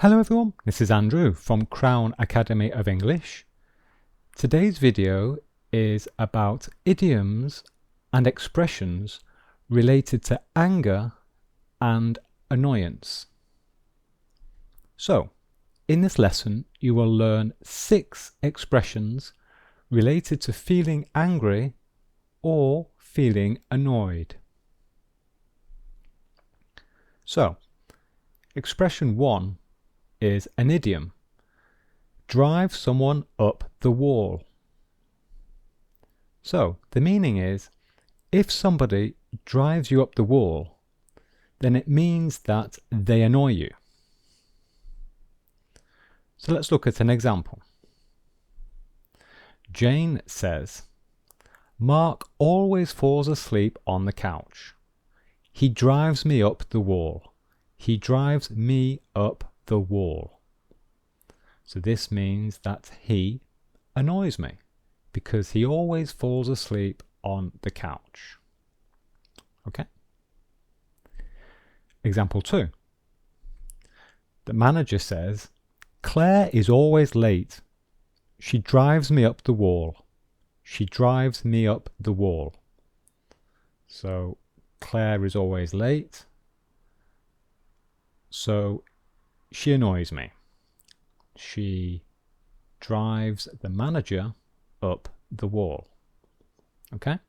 Hello everyone, this is Andrew from Crown Academy of English. Today's video is about idioms and expressions related to anger and annoyance. So, in this lesson you will learn 6 expressions related to feeling angry or feeling annoyed. So, expression 1 is an idiom. Drive someone up the wall. So the meaning is, if somebody drives you up the wall, then it means that they annoy you. So let's look at an example. Jane says, Mark always falls asleep on the couch. He drives me up the wall. He drives me up the wall. So this means that he annoys me because he always falls asleep on the couch. Okay? Example 2. The manager says, Claire is always late. She drives me up the wall. She drives me up the wall. So Claire is always late. So she annoys me. She drives the manager up the wall. Okay?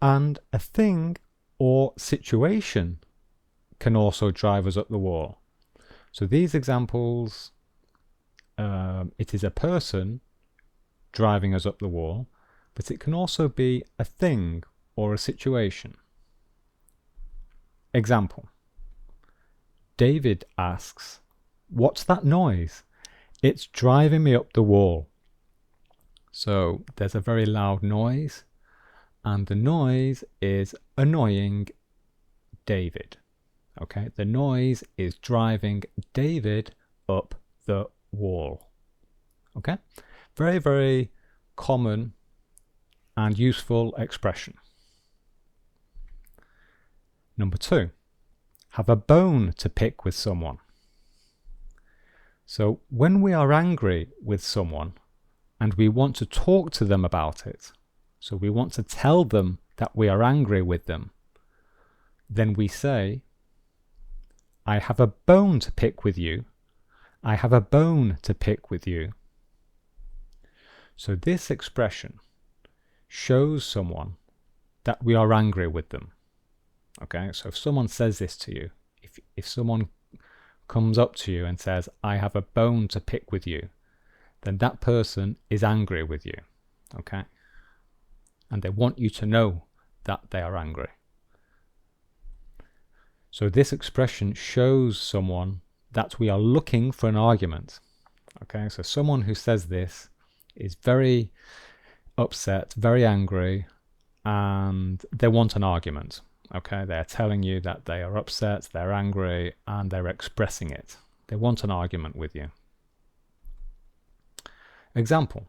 And a thing or situation can also drive us up the wall. So these examples, it is a person driving us up the wall, but it can also be a thing or a situation. Example. David asks, what's that noise? It's driving me up the wall. So there's a very loud noise, and the noise is annoying David. Okay, the noise is driving David up the wall. Okay, very, very common and useful expression. Number 2. Have a bone to pick with someone. So when we are angry with someone and we want to talk to them about it, so we want to tell them that we are angry with them, then we say, I have a bone to pick with you. I have a bone to pick with you. So this expression shows someone that we are angry with them. Okay, so if someone says this to you, if someone comes up to you and says, I have a bone to pick with you, then that person is angry with you. Okay, and they want you to know that they are angry. So this expression shows someone that we are looking for an argument. Okay, so someone who says this is very upset, very angry, and they want an argument. Okay, they're telling you that they are upset, they're angry, and they're expressing it. They want an argument with you. Example.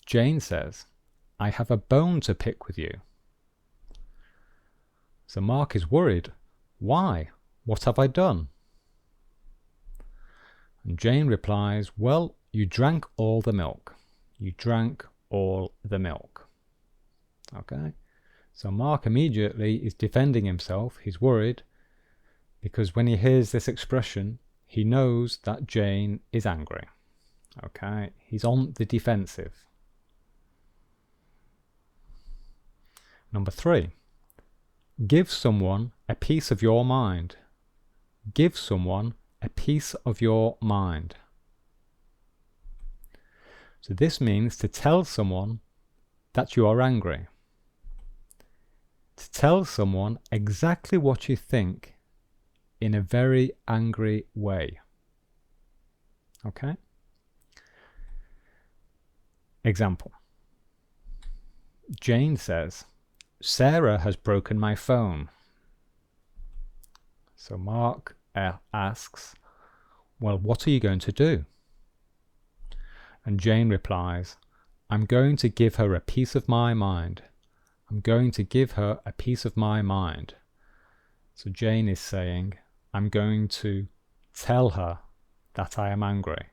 Jane says, I have a bone to pick with you. So Mark is worried. Why? What have I done? And Jane replies, well, you drank all the milk. You drank all the milk. Okay? So Mark immediately is defending himself. He's worried because when he hears this expression, he knows that Jane is angry. Okay, he's on the defensive. Number 3, give someone a piece of your mind. Give someone a piece of your mind. So this means to tell someone that you are angry. To tell someone exactly what you think in a very angry way. Okay? Example. Jane says, Sarah has broken my phone. So Mark asks, well, what are you going to do? And Jane replies, I'm going to give her a piece of my mind. I'm going to give her a piece of my mind. So Jane is saying, I'm going to tell her that I am angry.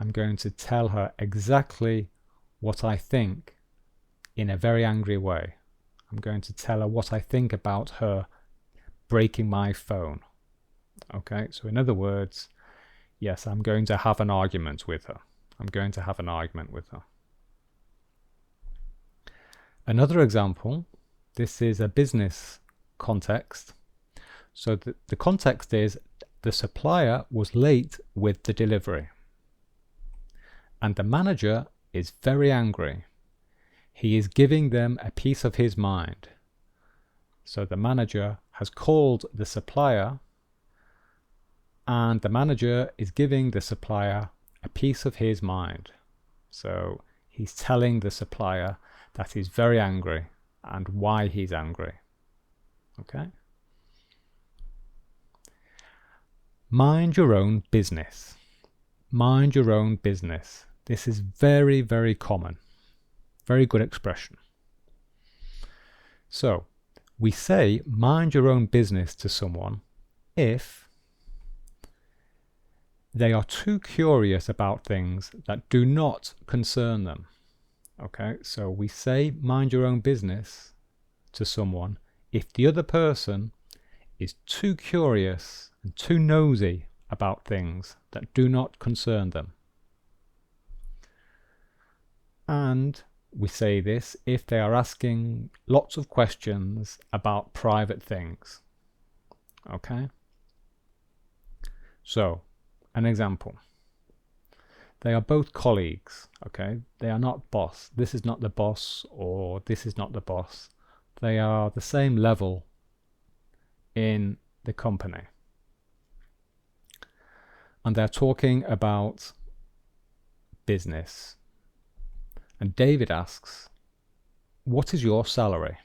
I'm going to tell her exactly what I think in a very angry way. I'm going to tell her what I think about her breaking my phone. Okay, so in other words, yes, I'm going to have an argument with her. I'm going to have an argument with her. Another example, this is a business context. So the context is the supplier was late with the delivery. And the manager is very angry. He is giving them a piece of his mind. So the manager has called the supplier, and the manager is giving the supplier a piece of his mind. So he's telling the supplier that he's very angry and why he's angry. Okay? Mind your own business. Mind your own business. This is very, very common. Very good expression. So, we say mind your own business to someone if they are too curious about things that do not concern them. Okay, so we say mind your own business to someone if the other person is too curious and too nosy about things that do not concern them. And we say this if they are asking lots of questions about private things. Okay? So, an example. They are both colleagues, okay? They are not boss. This is not the boss, or this is not the boss. They are the same level in the company. And they're talking about business. And David asks, "What is your salary?"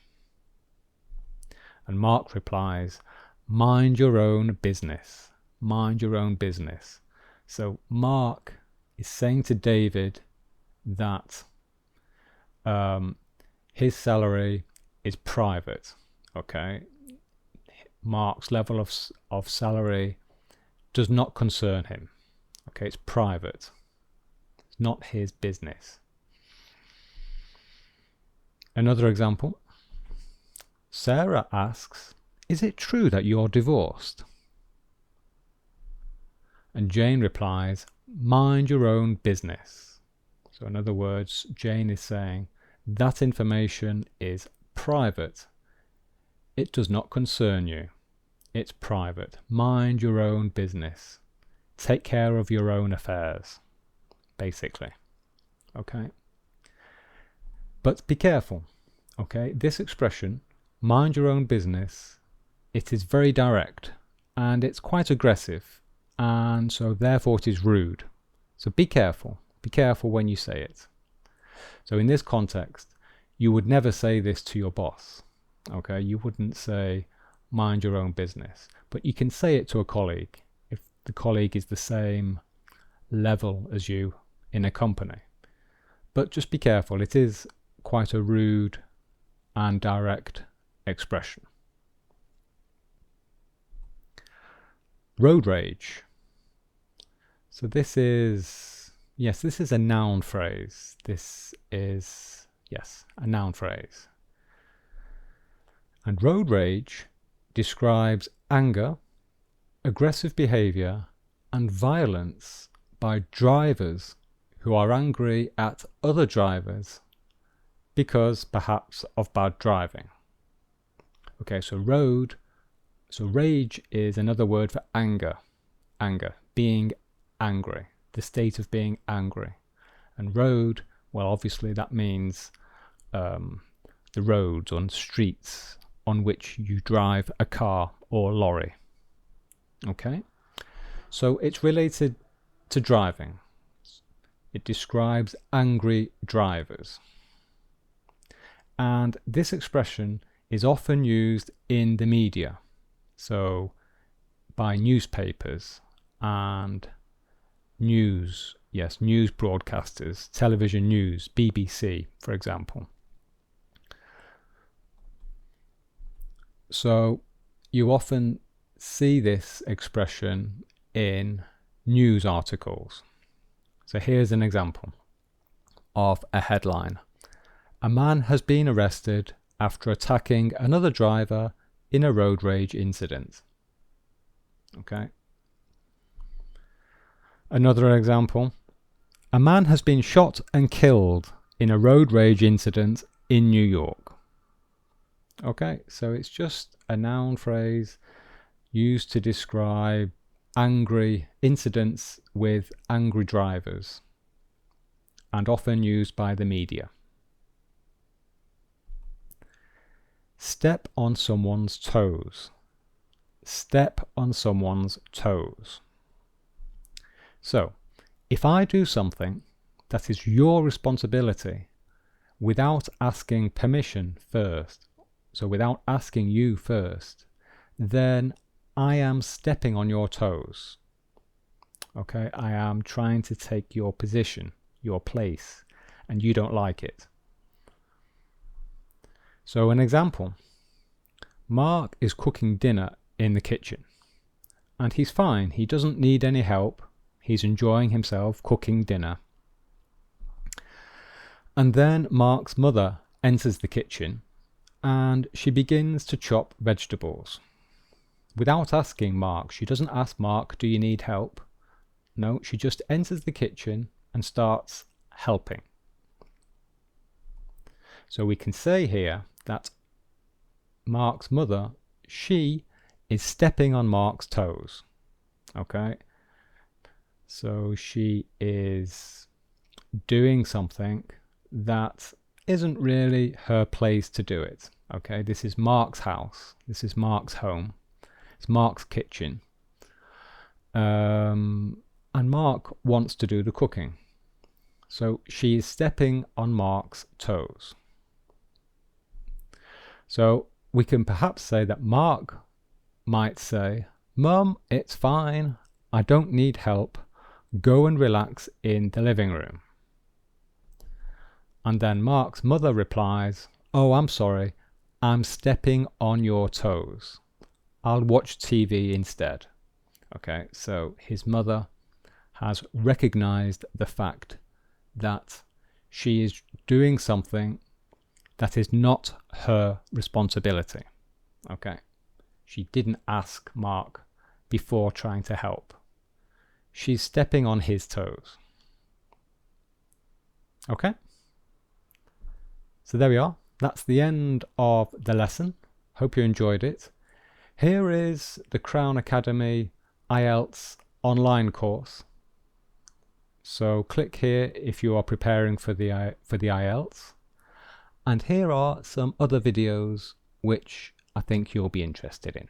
And Mark replies, "Mind your own business. Mind your own business." So Mark is saying to David that his salary is private. Okay, Mark's level of salary does not concern him. Okay, it's private. It's not his business. Another example. Sarah asks, "Is it true that you're divorced?" And Jane replies, "Mind your own business." So in other words, Jane is saying that information is private. It does not concern you. It's private. Mind your own business. Take care of your own affairs, basically. Okay? But be careful. Okay? This expression, mind your own business, it is very direct and it's quite aggressive, and so therefore it is rude. So be careful. Be careful when you say it. So in this context, you would never say this to your boss. Okay? You wouldn't say, "Mind your own business." But you can say it to a colleague if the colleague is the same level as you in a company. But just be careful. It is quite a rude and direct expression. Road rage. So this is a noun phrase. This is, a noun phrase. And road rage describes anger, aggressive behavior, and violence by drivers who are angry at other drivers because perhaps of bad driving. Okay, so rage is another word for anger. Anger, being angry, the state of being angry. And road, well, obviously that means the roads on streets on which you drive a car or lorry. Okay, so it's related to driving. It describes angry drivers. And this expression is often used in the media, so by newspapers and news broadcasters, television news, BBC, for example. So you often see this expression in news articles. So here's an example of a headline. A man has been arrested after attacking another driver in a road rage incident. Okay. Another example. A man has been shot and killed in a road rage incident in New York. Okay, so it's just a noun phrase used to describe angry incidents with angry drivers, and often used by the media. Step on someone's toes. Step on someone's toes. So, if I do something that is your responsibility without asking permission first, so without asking you first, then I am stepping on your toes. Okay, I am trying to take your position, your place, and you don't like it. So an example. Mark is cooking dinner in the kitchen, and he's fine. He doesn't need any help. He's enjoying himself cooking dinner. And then Mark's mother enters the kitchen and she begins to chop vegetables. Without asking Mark, she doesn't ask Mark, do you need help? No, she just enters the kitchen and starts helping. So we can say here that Mark's mother, she is stepping on Mark's toes. Okay? So she is doing something that isn't really her place to do it. Okay? This is Mark's house. This is Mark's home. It's Mark's kitchen. And Mark wants to do the cooking. So she is stepping on Mark's toes. So we can perhaps say that Mark might say, Mum, it's fine. I don't need help. Go and relax in the living room. And then Mark's mother replies, oh, I'm sorry. I'm stepping on your toes. I'll watch TV instead. Okay, so his mother has recognized the fact that she is doing something that is not her responsibility. Okay, she didn't ask Mark before trying to help. She's stepping on his toes. Okay, so there we are. That's the end of the lesson. Hope you enjoyed it. Here is the Crown Academy IELTS online course. So click here if you are preparing for the IELTS. And here are some other videos which I think you'll be interested in.